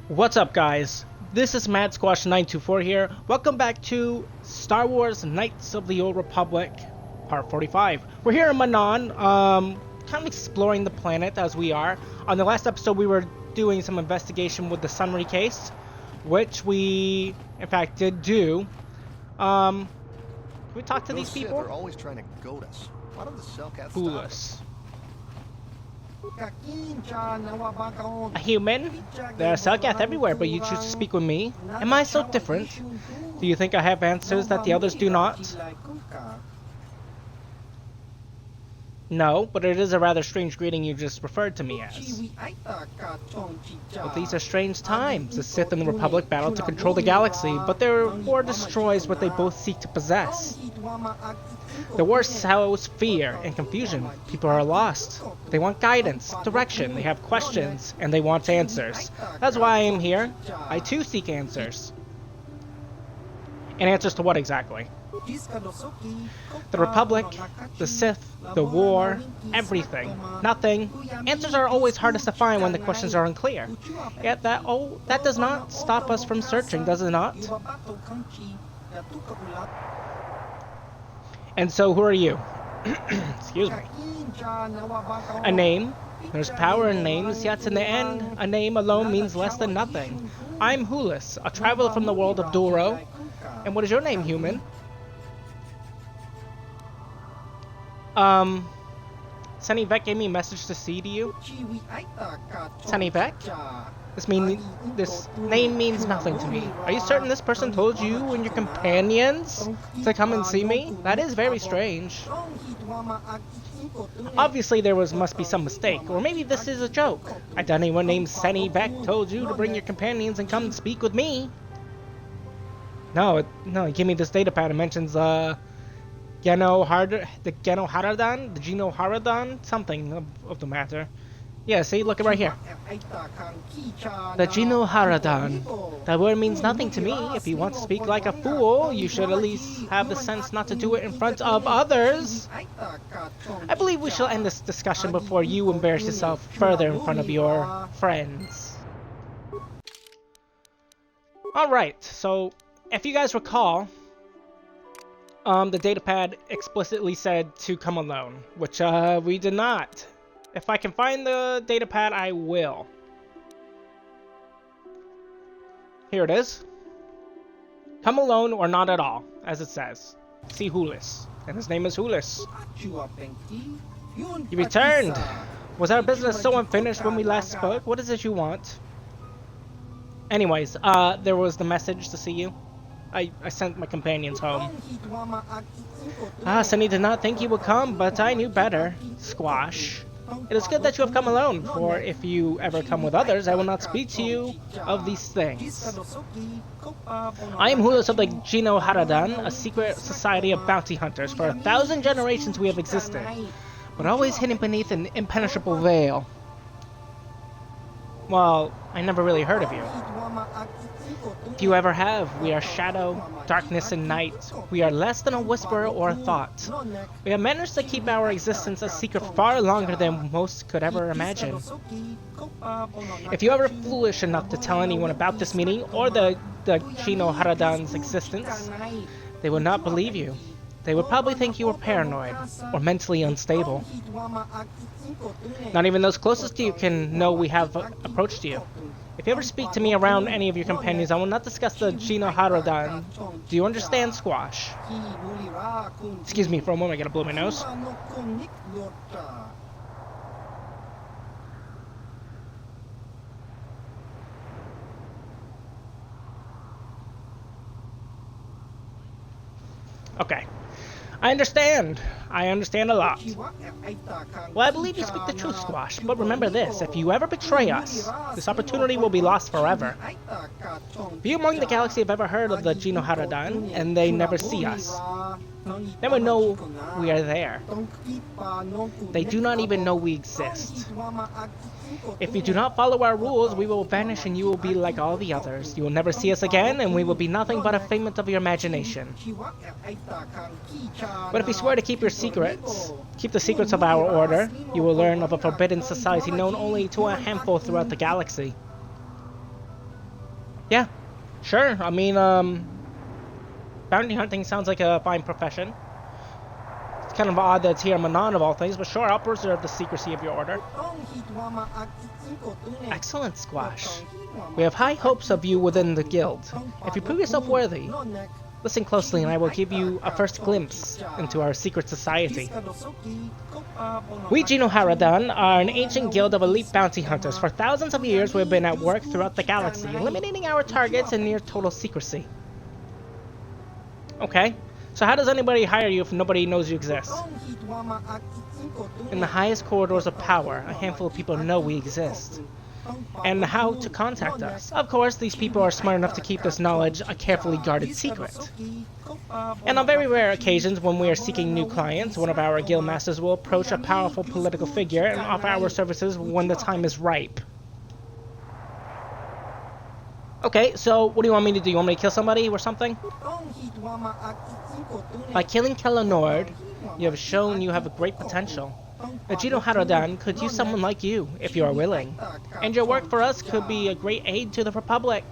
What's up, guys? This is Mad Squash 924 here. Welcome back to Star Wars Knights of the Old Republic, Part 45. We're here in Manaan, kind of exploring the planet as we are. On the last episode, we were doing some investigation with the Sunry case, which we, in fact, did do. Can we talk to these people? They're always trying to goad us. Why don't the Selkath Fool stop us. A human? There are Selkath everywhere, but you choose to speak with me? Am I so different? Do you think I have answers that the others do not? No, but it is a rather strange greeting you just referred to me as. But these are strange times. The Sith and the Republic battle to control the galaxy, but their war destroys what they both seek to possess. The war sows fear and confusion. People are lost. They want guidance, direction, they have questions, and they want answers. That's why I am here. I too seek answers. And answers to what exactly? The Republic, the Sith, the war, everything, nothing. Answers are always hardest to find when the questions are unclear. Yet that does not stop us from searching, does it not? And so, who are you? Excuse me. A name. There's power in names, yet in the end, a name alone means less than nothing. I'm Hulis, a traveler from the world of Duro. And what is your name, human? Sunny Vec gave me a message to see to you. Sunny Vec? This name means nothing to me. Are you certain this person told you and your companions to come and see me? That is very strange. Obviously there must be some mistake, or maybe this is a joke. I doubt anyone named Sunny Vec told you to bring your companions and come and speak with me. No, he gave me this data pad. It mentions Geno Haradan, something of the matter. Yeah, see, look right here. The Geno Haradan. That word means nothing to me. If you want to speak like a fool, you should at least have the sense not to do it in front of others. I believe we shall end this discussion before you embarrass yourself further in front of your friends. Alright, so if you guys recall, the datapad explicitly said to come alone, which we did not. If I can find the datapad, I will. Here it is. Come alone or not at all, as it says. See Hulis. And his name is Hulis. You returned! Was our business so unfinished when we last spoke? What is it you want? Anyways, there was the message to see you. I sent my companions home. Sunny did not think you would come, but I knew better. Squash. It is good that you have come alone, for if you ever come with others, I will not speak to you of these things. I am Hulis of the Geno Haradan, a secret society of bounty hunters. For 1,000 generations we have existed, but always hidden beneath an impenetrable veil. Well, I never really heard of you. If you ever have, we are shadow, darkness, and night. We are less than a whisper or a thought. We have managed to keep our existence a secret far longer than most could ever imagine. If you ever foolish enough to tell anyone about this meeting or the Geno Haradan's existence, they would not believe you. They would probably think you were paranoid or mentally unstable. Not even those closest to you can know we have approached you. If you ever speak to me around any of your companions, I will not discuss the Geno Haradan. Do you understand, Squash? Excuse me for a moment, I gotta blow my nose. Okay. I understand a lot. Well, I believe you speak the truth, Squash, but remember this, if you ever betray us, this opportunity will be lost forever. Few among the galaxy have ever heard of the Geno Haradan, and they never see us. Never know we are there. They do not even know we exist. If you do not follow our rules, we will vanish and you will be like all the others. You will never see us again, and we will be nothing but a figment of your imagination. But if you swear to keep your secrets, keep the secrets of our order, you will learn of a forbidden society known only to a handful throughout the galaxy. Yeah, sure. I mean, bounty hunting sounds like a fine profession. It's kind of odd that it's here in Manon of all things, but sure, I'll preserve the secrecy of your order. Excellent, Squash. We have high hopes of you within the guild. If you prove yourself worthy, listen closely and I will give you a first glimpse into our secret society. We Genoharadan are an ancient guild of elite bounty hunters. For thousands of years we have been at work throughout the galaxy, eliminating our targets in near total secrecy. Okay, so how does anybody hire you if nobody knows you exist? In the highest corridors of power, a handful of people know we exist. And how to contact us. Of course, these people are smart enough to keep this knowledge a carefully guarded secret. And on very rare occasions when we are seeking new clients, one of our guild masters will approach a powerful political figure and offer our services when the time is ripe. Okay, so what do you want me to do? You want me to kill somebody or something? By killing Kellanord, you have shown you have a great potential. The Genoharadan could use someone like you, if you are willing. And your work for us could be a great aid to the Republic.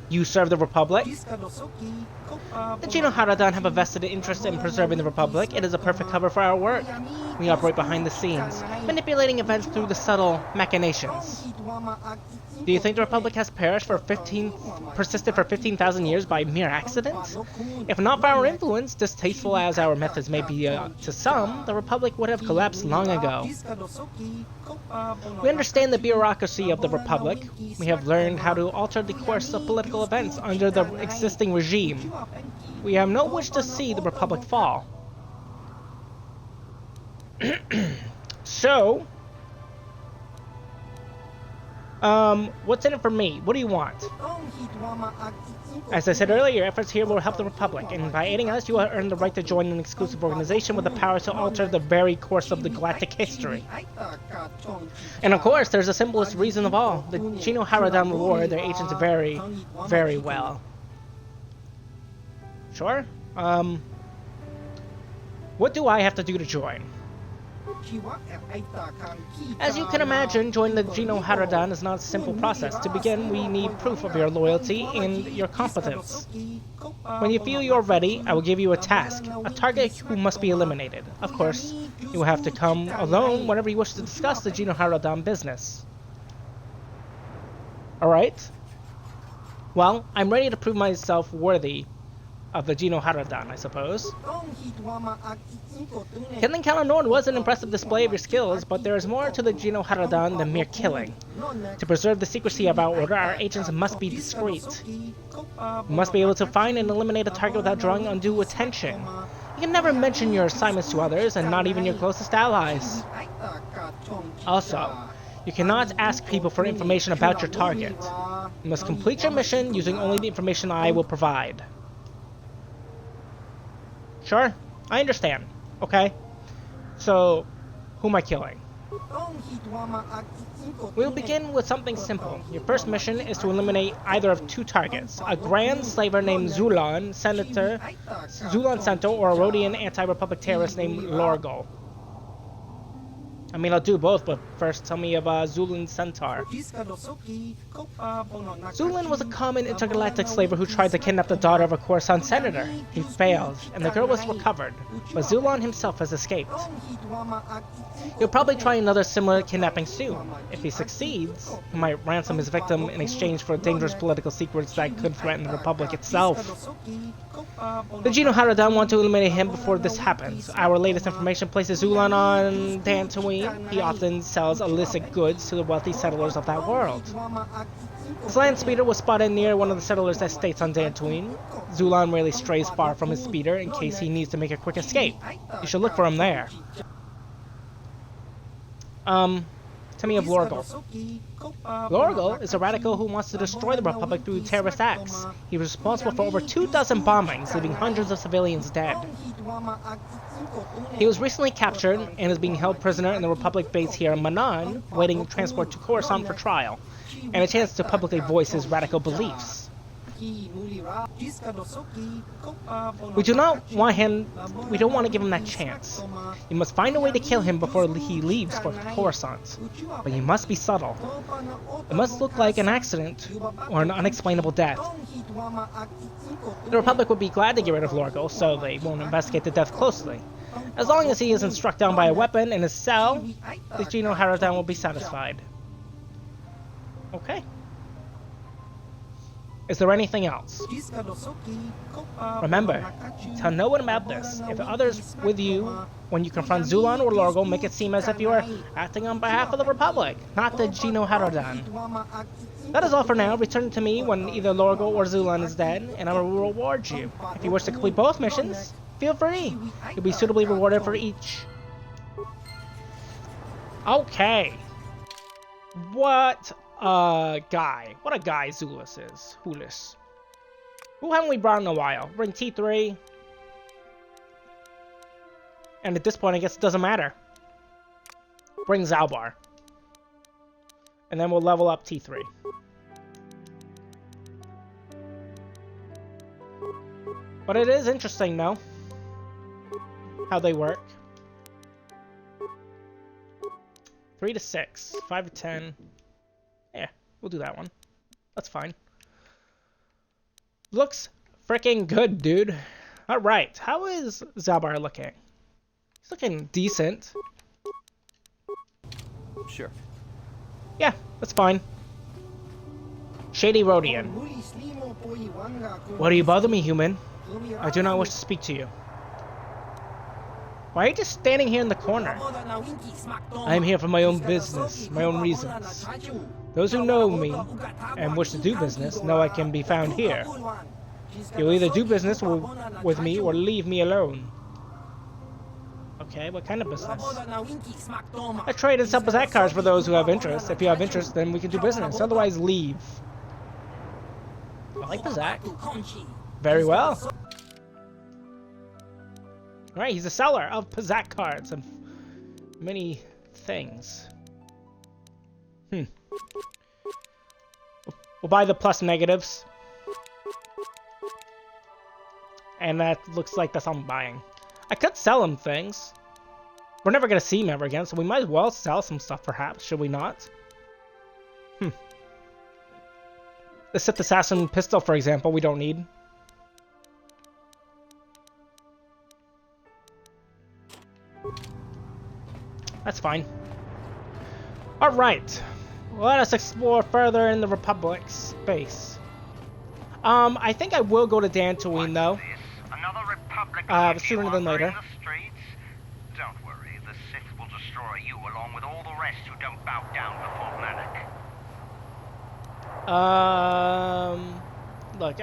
You serve the Republic? The Genoharadan have a vested interest in preserving the Republic. It is a perfect cover for our work. We operate behind the scenes, manipulating events through the subtle machinations. Do you think the Republic has persisted for 15,000 years by mere accident? If not for our influence, distasteful as our methods may be to some, the Republic would have collapsed long ago. We understand the bureaucracy of the Republic. We have learned how to alter the course of political events under the existing regime. We have no wish to see the Republic fall. So, what's in it for me? What do you want? As I said earlier, your efforts here will help the Republic, and by aiding us, you will earn the right to join an exclusive organization with the power to alter the very course of the galactic history. And of course, there's the simplest reason of all. The Genoharadan reward their agents very, very well. Sure. What do I have to do to join? As you can imagine, joining the Genoharadan is not a simple process. To begin, we need proof of your loyalty and your competence. When you feel you're ready, I will give you a task, a target who must be eliminated. Of course, you will have to come alone whenever you wish to discuss the Genoharadan business. Alright. Well, I'm ready to prove myself worthy of the Genoharadan, I suppose. Killing Kellanord was an impressive display of your skills, but there is more to the Genoharadan than mere killing. To preserve the secrecy of our order, our agents must be discreet. We must be able to find and eliminate a target without drawing undue attention. You can never mention your assignments to others, and not even your closest allies. Also, you cannot ask people for information about your target. You must complete your mission using only the information I will provide. Sure, I understand. Okay. So, who am I killing? We'll begin with something simple. Your first mission is to eliminate either of two targets. A Grand Slaver named Zulan Centaur, or a Rhodian anti-Republic terrorist named Lorgol. I mean, I'll do both, but first tell me of Zulan Centaur. Zulan was a common intergalactic slaver who tried to kidnap the daughter of a Coruscant senator. He failed, and the girl was recovered, but Zulan himself has escaped. He'll probably try another similar kidnapping soon. If he succeeds, he might ransom his victim in exchange for dangerous political secrets that could threaten the Republic itself. The Genoharadan want to eliminate him before this happens. Our latest information places Zulan on Dantooine. He often sells illicit goods to the wealthy settlers of that world. His land speeder was spotted near one of the settlers' estates on Dantooine. Zulan rarely strays far from his speeder in case he needs to make a quick escape. You should look for him there. Tell me of Lorgol. Lorgol is a radical who wants to destroy the Republic through terrorist acts. He was responsible for over 24 bombings, leaving hundreds of civilians dead. He was recently captured and is being held prisoner in the Republic base here in Manon, waiting transport to Coruscant for trial, and a chance to publicly voice his radical beliefs. We do not want him. We don't want to give him that chance. You must find a way to kill him before he leaves for Coruscant. But you must be subtle. It must look like an accident or an unexplainable death. The Republic would be glad to get rid of Lorgo, so they won't investigate the death closely. As long as he isn't struck down by a weapon in his cell, the Geno Haradan will be satisfied. Okay. Is there anything else? Remember, tell no one about this. If others with you, when you confront Zulon or Lorgo, make it seem as if you are acting on behalf of the Republic, not the Geno Haradan. That is all for now. Return to me when either Lorgo or Zulon is dead, and I will reward you. If you wish to complete both missions, feel free. You'll be suitably rewarded for each. Okay. What a guy. What a guy Zulus is. Hulis. Who haven't we brought in a while? Bring T3. And at this point, I guess it doesn't matter. Bring Zalbar. And then we'll level up T3. But it is interesting, though, how they work. 3 to 6, 5 to 10. Yeah, we'll do that one. That's fine. Looks freaking good, dude. Alright, how is Zalbar looking? He's looking decent. Sure. Yeah, that's fine. Shady Rodian. Why do you bother me, human? I do not wish to speak to you. Why are you just standing here in the corner? I am here for my own business, my own reasons. Those who know me and wish to do business know I can be found here. You'll either do business with me or leave me alone. Okay, what kind of business? I trade and sell Bazak cards for those who have interest. If you have interest, then we can do business. Otherwise, leave. I like Bazak. Very well. Alright, he's a seller of Bazak cards and many things. We'll buy the plus negatives. And that looks like that's all I'm buying. I could sell him things. We're never going to see him ever again, so we might as well sell some stuff, perhaps. Should we not? The Sith Assassin pistol, for example, we don't need. That's fine. Alright. Let us explore further in the Republic's space. I think I will go to Dantooine, though. Sooner than later. Don't worry, the Sith will destroy you along with all the rest who don't bow down before Malak. Look,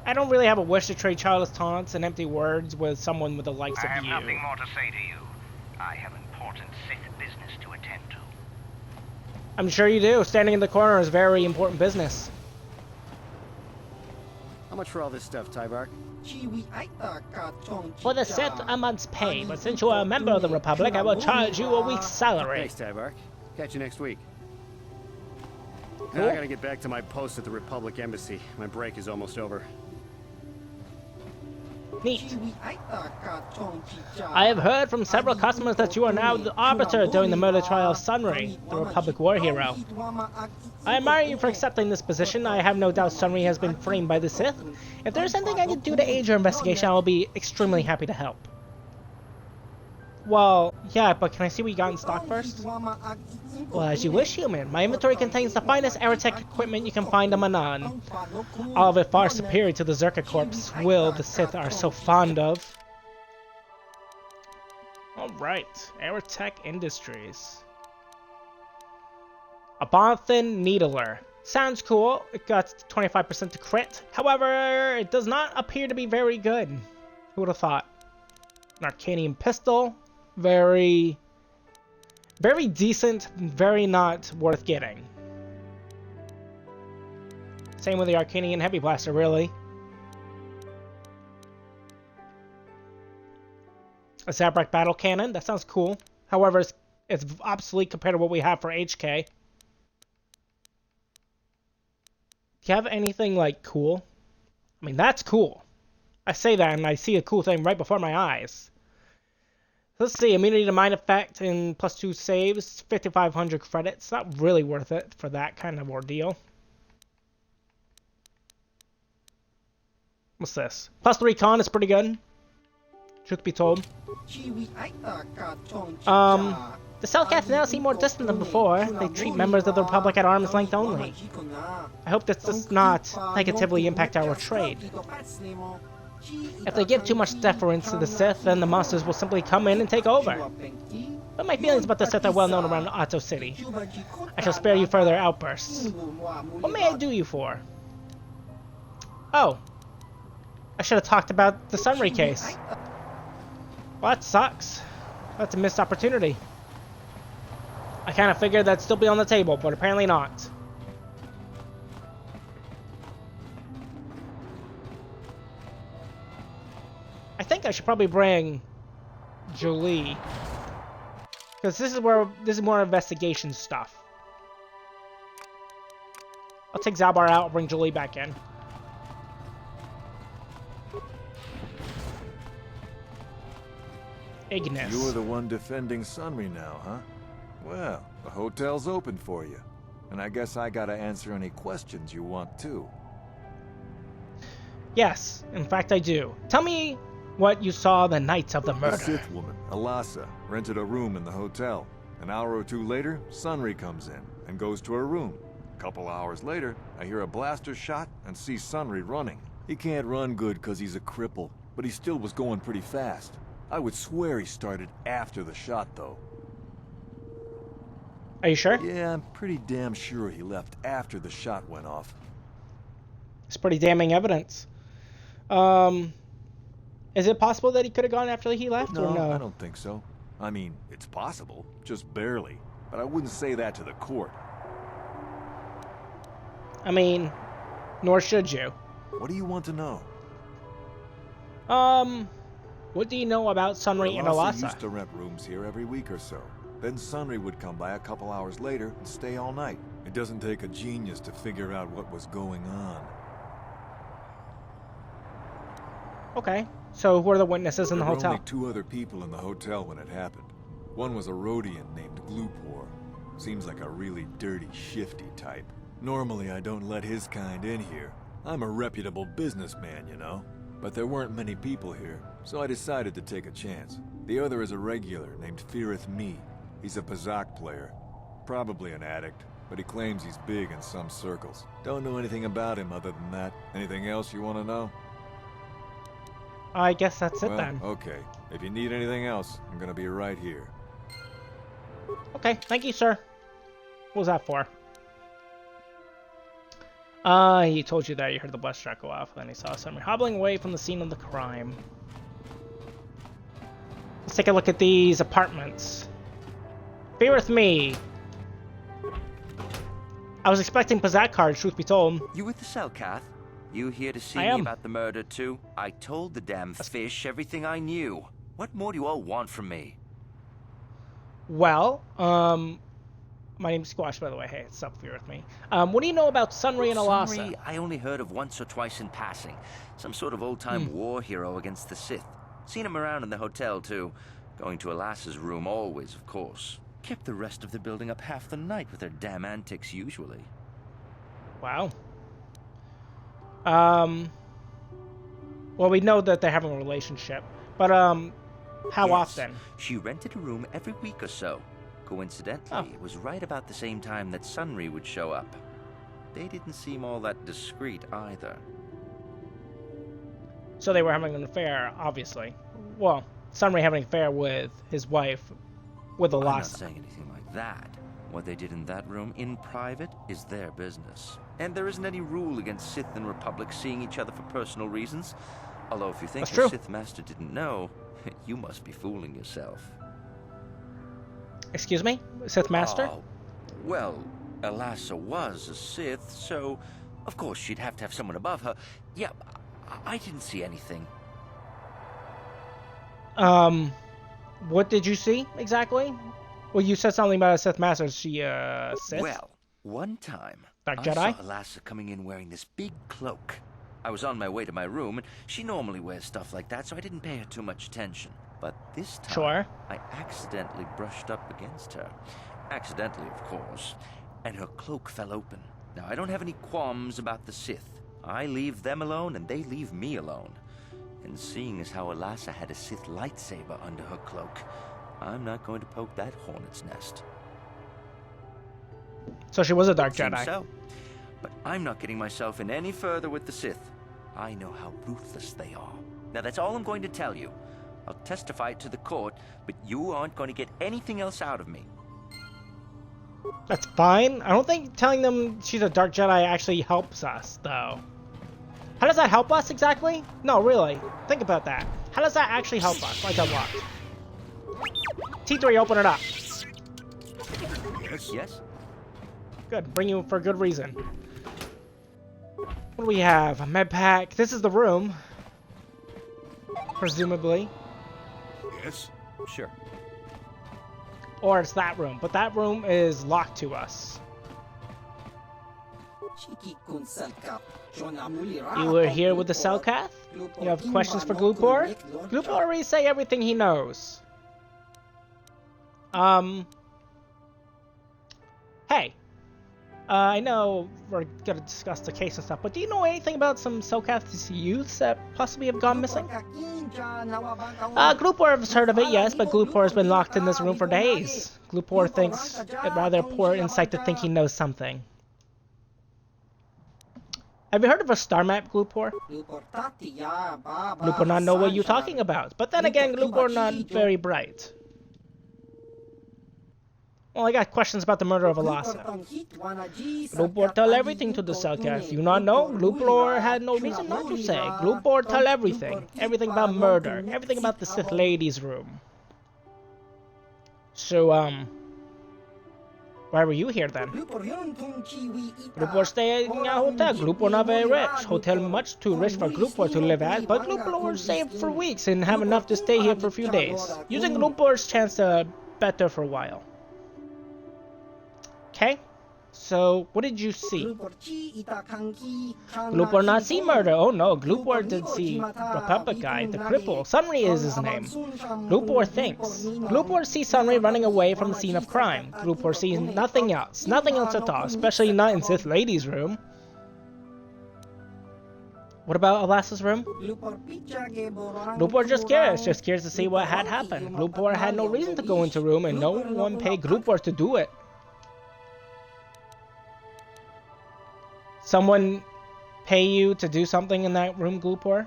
I don't really have a wish to trade childish taunts and empty words with someone with the likes of you. I have nothing more to say to you. I have important Sith business to attend to. I'm sure you do. Standing in the corner is very important business. How much for all this stuff, Tybark? For the Sith, a month's pay, but since you are a member of the Republic, I will charge you a week's salary. Thanks, Tybark. Catch you next week. Cool. Now I gotta get back to my post at the Republic Embassy. My break is almost over. Neat. I have heard from several customers that you are now the arbiter during the murder trial of Sunry, the Republic war hero. I admire you for accepting this position. I have no doubt Sunry has been framed by the Sith. If there is anything I can do to aid your investigation, I will be extremely happy to help. Well, yeah, but can I see what you got in stock first? Well, as you wish, human. My inventory contains the finest Aerotech equipment you can find on Manan. All of it far superior to the Zerka Corp's will the Sith are so fond of. Alright, Aerotech Industries. A Bonthan Needler. Sounds cool. It got 25% to crit. However, it does not appear to be very good. Who would have thought? An Arcanium Pistol. Very decent, very not worth getting. Same with the Arcanian Heavy Blaster, really. A Zabrak Battle Cannon, that sounds cool. However, it's obsolete compared to what we have for HK. you have anything, like, cool? I mean, that's cool. I say that and I see a cool thing right before my eyes. Let's see, immunity to mind effect and +2 saves, 5,500 credits. Not really worth it for that kind of ordeal. What's this? +3 con is pretty good. Truth be told. The Cellcats now seem more distant than before. They treat members of the Republic at arm's length only. I hope this does not negatively impact our trade. If they give too much deference to the Sith, then the monsters will simply come in and take over. But my feelings about the Sith are well known around Ahto City. I shall spare you further outbursts. What may I do you for? Oh. I should have talked about the Sunry case. Well, that sucks. That's a missed opportunity. I kind of figured that'd still be on the table, but apparently not. I think I should probably bring Jolee, because this is more investigation stuff. I'll take Zaalbar out. I'll bring Jolee back in. Ignis. You're the one defending Sunry now, huh? Well, the hotel's open for you. And I guess I gotta answer any questions you want too. Yes, in fact I do. Tell me what you saw the night of the murder. A Sith woman, Alasa, rented a room in the hotel. An hour or two later, Sunry comes in and goes to her room. A couple hours later, I hear a blaster shot and see Sunry running. He can't run good because he's a cripple, but he still was going pretty fast. I would swear he started after the shot, though. Are you sure? Yeah, I'm pretty damn sure he left after the shot went off. It's pretty damning evidence. Is it possible that he could have gone after he left, or no? I don't think so. I mean, it's possible, just barely. But I wouldn't say that to the court. I mean, nor should you. What do you want to know? What do you know about Sunry and Alasa? Used to rent rooms here every week or so. Then Sunry would come by a couple hours later and stay all night. It doesn't take a genius to figure out what was going on. Okay, so who are the witnesses in the hotel? There were only 2 other people in the hotel when it happened. One was a Rodian named Glupor. Seems like a really dirty, shifty type. Normally I don't let his kind in here. I'm a reputable businessman, you know. But there weren't many people here, so I decided to take a chance. The other is a regular named Firith Me. He's a Pazaak player. Probably an addict, but he claims he's big in some circles. Don't know anything about him other than that. Anything else you want to know? I guess that's it then. Okay. If you need anything else, I'm gonna be right here. Okay, thank you, sir. What was that for? He told you that you heard the blast track go off, then he saw someone hobbling away from the scene of the crime. Let's take a look at these apartments. Be with me. I was expecting Pazaak cards, truth be told. You with the Cellcath? You here to see I me am. about the murder too? I told the damn fish everything I knew. What more do you all want from me? Well, my name's Squash, by the way. Hey, it's up here with me. What do you know about Sunry and Alasa? Sunry, I only heard of once or twice in passing. Some sort of old-time war hero against the Sith. Seen him around in the hotel, too. Going to Alasa's room always, of course. Kept the rest of the building up half the night with their damn antics usually. Wow. Well, we know that they're having a relationship, but, how Yes, often? She rented a room every week or so. Coincidentally, it was right about the same time that Sunry would show up. They didn't seem all that discreet either. So they were having an affair, obviously. Well, Sunry having an affair with his wife, with I'm not Alasa. saying anything like that. What they did in that room in private is their business. And there isn't any rule against Sith and Republic seeing each other for personal reasons. Although if you think That's the true. Sith Master didn't know, you must be fooling yourself. Excuse me? Sith Master? Oh, well, Alasa was a Sith, so of course she'd have to have someone above her. Yeah, I didn't see anything. What did you see, exactly? Well, you said something about a Sith Master. Is she, Sith? Well, One time, Dark I Jedi? saw Alassa coming in wearing this big cloak. I was on my way to my room, and she normally wears stuff like that, so I didn't pay her too much attention. But this time, Sure. I accidentally brushed up against her. Accidentally, of course. And her cloak fell open. Now, I don't have any qualms about the Sith. I leave them alone, and they leave me alone. And seeing as how Alassa had a Sith lightsaber under her cloak, I'm not going to poke that hornet's nest. So she was a Dark Seems Jedi. so. But I'm not getting myself in any further with the Sith. I know how ruthless they are. Now, that's all I'm going to tell you. I'll testify it to the court, but you aren't going to get anything else out of me. That's fine. I don't think telling them she's a Dark Jedi actually helps us, though. How does that help us exactly? No, really. Think about that. How does that actually help us? Like unlocked. T3, open it up. Yes? Good. Bring you for a good reason. What do we have? A med pack. This is the room. Presumably. Yes? Sure. Or it's that room. But that room is locked to us. You were here with the Selkath? You have questions for Glupor? Glupor already say everything he knows. Hey. I know we're gonna discuss the case and stuff, but do you know anything about some Selkath's youths that possibly have gone missing? Glupor has heard of it, yes, but Glupor has been locked in this room for days. Glupor thinks it rather poor insight to think he knows something. Have you heard of a star map, Glupor? Glupor not know what you're talking about, but then again, Glupor not very bright. Well, I got questions about the murder of Alassa. Glupor tell everything to the Selkath. You not know? Glupor had no reason not to say. Glupor tell everything. Everything about murder. Everything about the Sith Lady's room. So, why were you here then? Glupor stay in a hotel. Glupor not very rich. Hotel much too rich for Glupor to live at, but Glupor saved for weeks and have enough to stay here for a few days. Using Glupor's chance to better for a while. Okay, so what did you see? Glupor not see murder. Oh no, Glupor did see Republic guy, the cripple. Sunri is his name. Glupor thinks. Glupor sees Sunri running away from the scene of crime. Glupor sees nothing else. Nothing else at all, especially not in Sith Lady's room. What about Alassa's room? Glupor just curious to see what had happened. Glupor had no reason to go into room and no one paid Glupor to do it. Someone pay you to do something in that room, Glupor?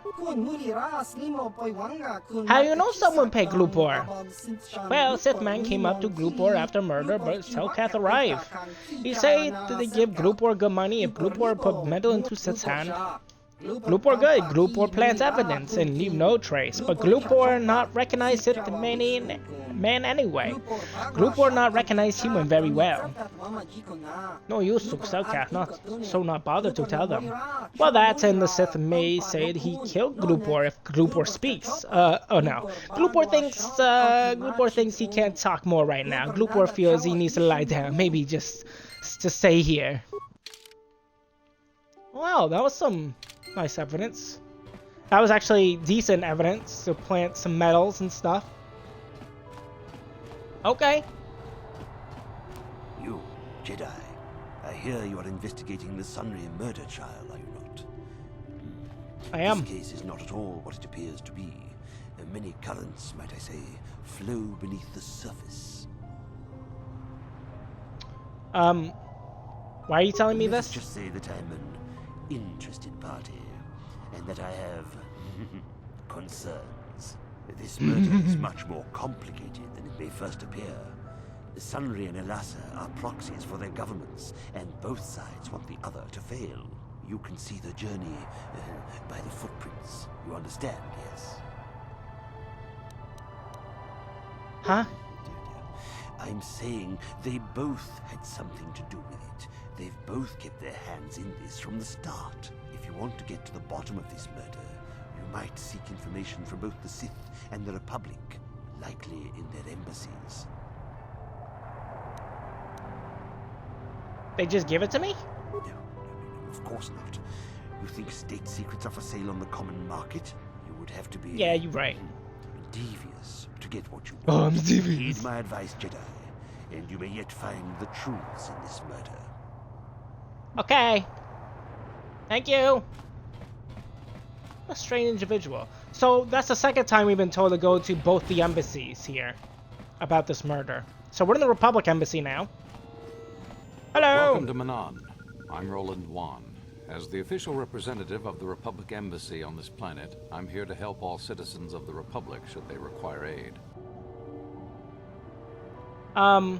How do you know someone paid Glupor? Well, Sith man came up to Glupor after murder, but Selkath arrived. He said that they give Glupor good money if Glupor put metal into Sith's hand. Glupor good. Glupor plants evidence and leave no trace, but Glupor not recognize Sith man anyway. Glupor not recognize human very well. No use to Selkath, not bother to tell them. Well, that's and the Sith may say he killed Glupor if Glupor speaks. Oh no. Glupor thinks he can't talk more right now. Glupor feels he needs to lie down, maybe just to stay here. Wow, that was some nice evidence. That was actually decent evidence to plant some metals and stuff. Okay. You, Jedi. I hear you are investigating the Sunri murder trial, are you not? I am. This case is not at all what it appears to be. Many currents, might I say, flow beneath the surface. Why are you telling me Let's this? just say that I'm an interested party, and that I have concerns. This murder is much more complicated than it may first appear. Sunri and Alassa are proxies for their governments, and both sides want the other to fail. You can see the journey by the footprints. You understand, yes? Huh? I'm saying they both had something to do with it. They've both kept their hands in this from the start. If you want to get to the bottom of this murder, you might seek information from both the Sith and the Republic, likely in their embassies. They just give it to me? No, of course not. You think state secrets are for sale on the common market? You would have to be... Yeah, you're right. devious to get what you want. Oh, I'm devious. Heed my advice, Jedi, and you may yet find the truths in this murder. Okay. Thank you. A strange individual. So that's the second time we've been told to go to both the embassies here about this murder. So we're in the Republic Embassy now. Hello. Welcome to Manan. I'm Roland Wan. As the official representative of the Republic Embassy on this planet, I'm here to help all citizens of the Republic should they require aid. I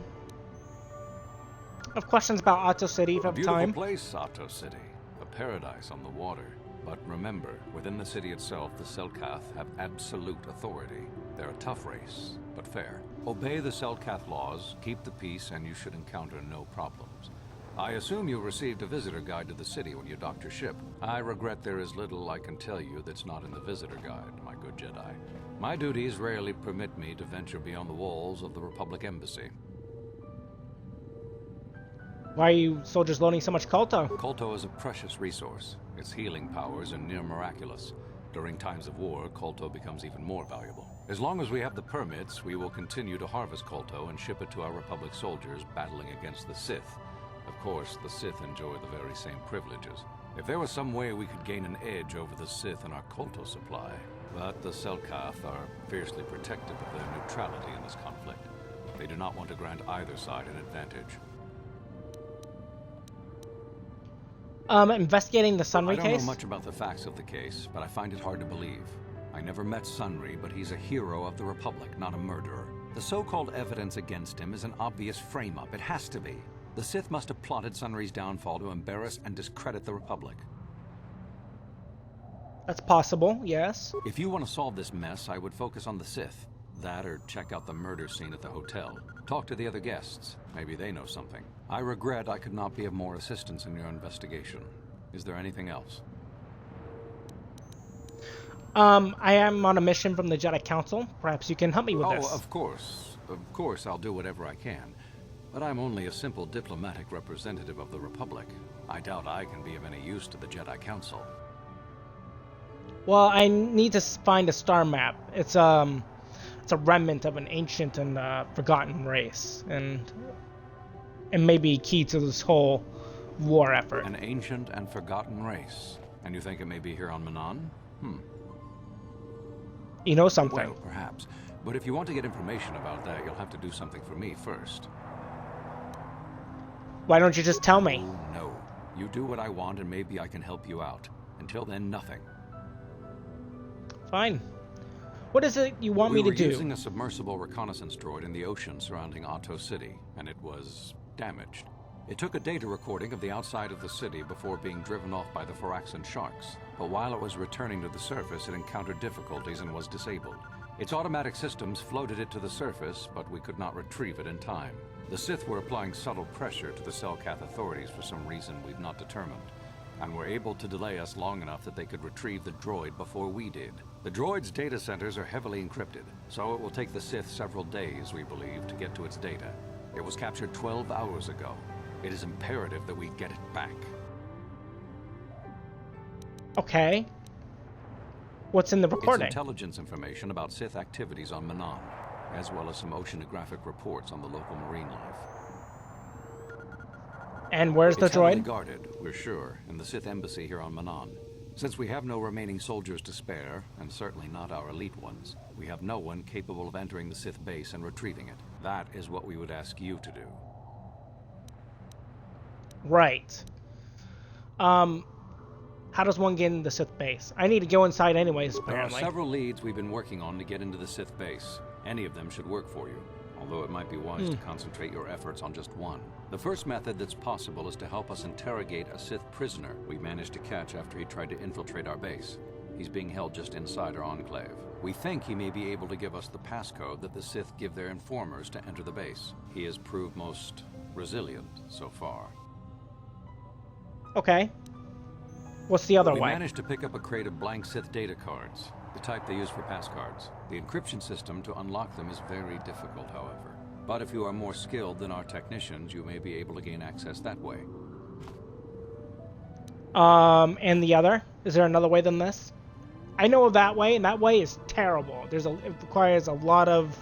have questions about Otto City if you have Beautiful time. place, Otto City. A paradise on the water. But remember, within the city itself, the Selkath have absolute authority. They're a tough race, but fair. Obey the Selkath laws, keep the peace, and you should encounter no problems. I assume you received a visitor guide to the city when you docked your ship. I regret there is little I can tell you that's not in the visitor guide, my good Jedi. My duties rarely permit me to venture beyond the walls of the Republic Embassy. Why are you soldiers loading so much Kolto? Kolto is a precious resource. Its healing powers are near miraculous. During times of war, Kolto becomes even more valuable. As long as we have the permits, we will continue to harvest Kolto and ship it to our Republic soldiers battling against the Sith. Of course, the Sith enjoy the very same privileges. If there was some way we could gain an edge over the Sith in our Kolto supply, but the Selkath are fiercely protective of their neutrality in this conflict. They do not want to grant either side an advantage. Investigating the Sunry I don't case? know much about the facts of the case, but I find it hard to believe. I never met Sunry, but he's a hero of the Republic, not a murderer. The so-called evidence against him is an obvious frame-up. It has to be. The Sith must have plotted Sunry's downfall to embarrass and discredit the Republic. That's possible, yes. If you want to solve this mess, I would focus on the Sith. That or check out the murder scene at the hotel. Talk to the other guests. Maybe they know something. I regret I could not be of more assistance in your investigation. Is there anything else? I am on a mission from the Jedi Council. Perhaps you can help me with this. Oh, of course. Of course, I'll do whatever I can. But I'm only a simple diplomatic representative of the Republic. I doubt I can be of any use to the Jedi Council. Well, I need to find a star map. It's a remnant of an ancient and forgotten race, and it may be key to this whole war effort. An ancient and forgotten race. And you think it may be here on Manan? You know something. Well, perhaps. But if you want to get information about that, you'll have to do something for me first. Why don't you just tell me? Oh, no. You do what I want and maybe I can help you out. Until then, nothing. Fine. What is it you want me to do? We were using a submersible reconnaissance droid in the ocean surrounding Otto City, and it was damaged. It took a data recording of the outside of the city before being driven off by the Faraxan sharks, but while it was returning to the surface, it encountered difficulties and was disabled. Its automatic systems floated it to the surface, but we could not retrieve it in time. The Sith were applying subtle pressure to the Selkath authorities for some reason we've not determined, and were able to delay us long enough that they could retrieve the droid before we did. The droid's data centers are heavily encrypted, so it will take the Sith several days, we believe, to get to its data. It was captured 12 hours ago. It is imperative that we get it back. Okay. What's in the recording? It's intelligence information about Sith activities on Manan, as well as some oceanographic reports on the local marine life. And where's the It's heavily droid? guarded, we're sure, in the Sith embassy here on Manan. Since we have no remaining soldiers to spare, and certainly not our elite ones, we have no one capable of entering the Sith base and retrieving it. That is what we would ask you to do. Right. How does one get in the Sith base? I need to go inside anyways, There are apparently. several leads we've been working on to get into the Sith base. Any of them should work for you, although it might be wise to concentrate your efforts on just one. The first method that's possible is to help us interrogate a Sith prisoner we managed to catch after he tried to infiltrate our base. He's being held just inside our enclave. We think he may be able to give us the passcode that the Sith give their informers to enter the base. He has proved most resilient so far. Okay. What's the other We way? managed to pick up a crate of blank Sith data cards, the type they use for passcards. The encryption system to unlock them is very difficult, however. But if you are more skilled than our technicians, you may be able to gain access that way. And the other? Is there another way than this? I know of that way, and that way is terrible. It requires a lot of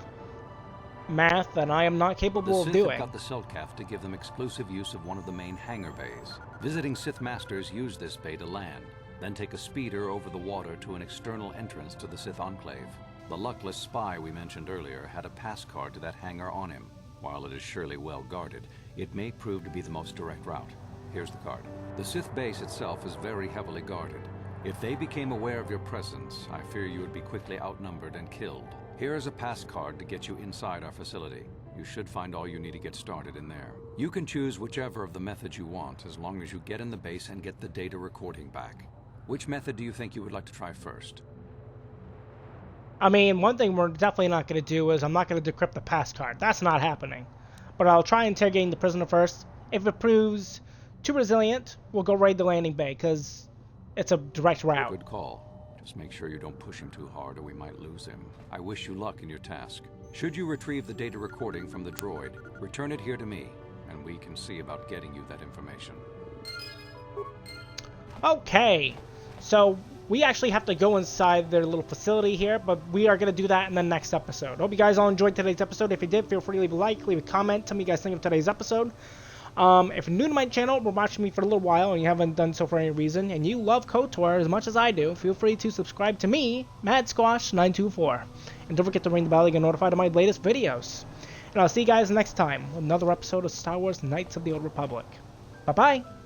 math that I am not capable of doing. The Sith have got the Selkath to give them exclusive use of one of the main hangar bays. Visiting Sith Masters use this bay to land, then take a speeder over the water to an external entrance to the Sith Enclave. The luckless spy we mentioned earlier had a pass card to that hangar on him. While it is surely well guarded, it may prove to be the most direct route. Here's the card. The Sith base itself is very heavily guarded. If they became aware of your presence, I fear you would be quickly outnumbered and killed. Here is a pass card to get you inside our facility. You should find all you need to get started in there. You can choose whichever of the methods you want, as long as you get in the base and get the data recording back. Which method do you think you would like to try first? I mean, one thing we're definitely not going to do is I'm not going to decrypt the pass card. That's not happening. But I'll try interrogating the prisoner first. If it proves too resilient, we'll go raid the landing bay, because it's a direct route. Good call. Just make sure you don't push him too hard or we might lose him. I wish you luck in your task. Should you retrieve the data recording from the droid, return it here to me, and we can see about getting you that information. Okay, so we actually have to go inside their little facility here, but we are going to do that in the next episode. Hope you guys all enjoyed today's episode. If you did, feel free to leave a like, leave a comment, tell me what you guys think of today's episode. If you're new to my channel, been watching me for a little while, and you haven't done so for any reason, and you love KOTOR as much as I do, feel free to subscribe to me, MadSquash924. And don't forget to ring the bell to get notified of my latest videos. And I'll see you guys next time with another episode of Star Wars Knights of the Old Republic. Bye-bye!